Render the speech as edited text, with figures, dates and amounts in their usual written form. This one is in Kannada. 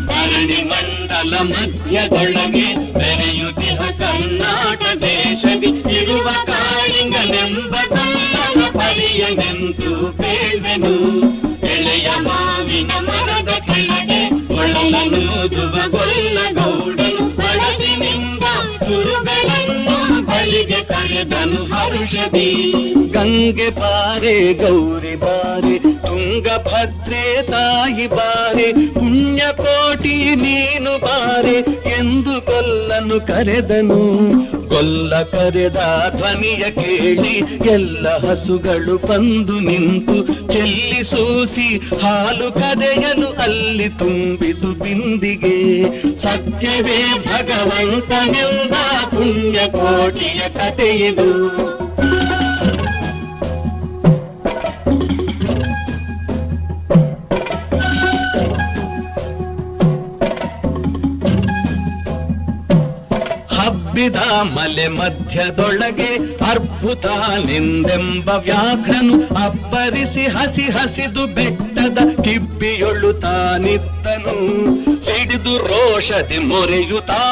ಧರಣಿ ಮಂಡಲ ಮಧ್ಯದೊಳಗೆ ಬೆರೆಯುತ್ತಿಹ ಕರ್ನಾಟ ದೇಶದಿ ಇರುವ ಕಾಳಿಂಗನೆಂಬ ಕನ್ನಡ ಪರಿಯನೆಂದು ಬೇಳ್ವೆನು. ಎಳೆಯ ಮಾವಿನ ಮರದ ಕೆಳಗೆ ಒಳಲನೂದುವ ಗೊಲ್ಲ ಗೌಡನು ಬಳಸಿನಿಂದ ಗುರುಗಳನ್ನು ಬಳಿಗೆ ಕರೆದನು ಹರುಷದಿ. ಗಂಗೆ ಬಾರೆ ಗೌರಿ ಬಾರೆ ತುಂಗಭದ್ರೆ ತಾಯಿ ಬಾರೆ ಪುಣ್ಯಕೋಟಿ ನೀನು ಬಾರೆ ಎಂದು ಗೊಲ್ಲನು ಕರೆದನು. ಗೊಲ್ಲ ಕರೆದ ಧ್ವನಿಯ ಕೇಳಿ ಎಲ್ಲ ಹಸುಗಳು ಬಂದು ನಿಂತು ಚೆಲ್ಲಿಸೂಸಿ ಹಾಲು ಕದೆಯಲು ಅಲ್ಲಿ ತುಂಬಿತು ಬಿಂದಿಗೆ. ಸತ್ಯವೇ ಭಗವಂತನೆಂದ ಪುಣ್ಯಕೋಟಿಯ ಕಥೆಯಿದು. ಹಬ್ಬಿದ ಮಲೆ ಮಧ್ಯದೊಳಗೆ ಅರ್ಬುತಾನೆಂದೆಂಬ ವ್ಯಾಘ್ರನು ಅಬ್ಬರಿಸಿ ಹಸಿ ಹಸಿದು ಬೆಟ್ಟದ ಕಿಬ್ಬಿಯೊಳು ತಾನಿದ್ದನು. ಸಿಡಿದು ರೋಷದಿ ಮೊರೆಯುತ್ತಾ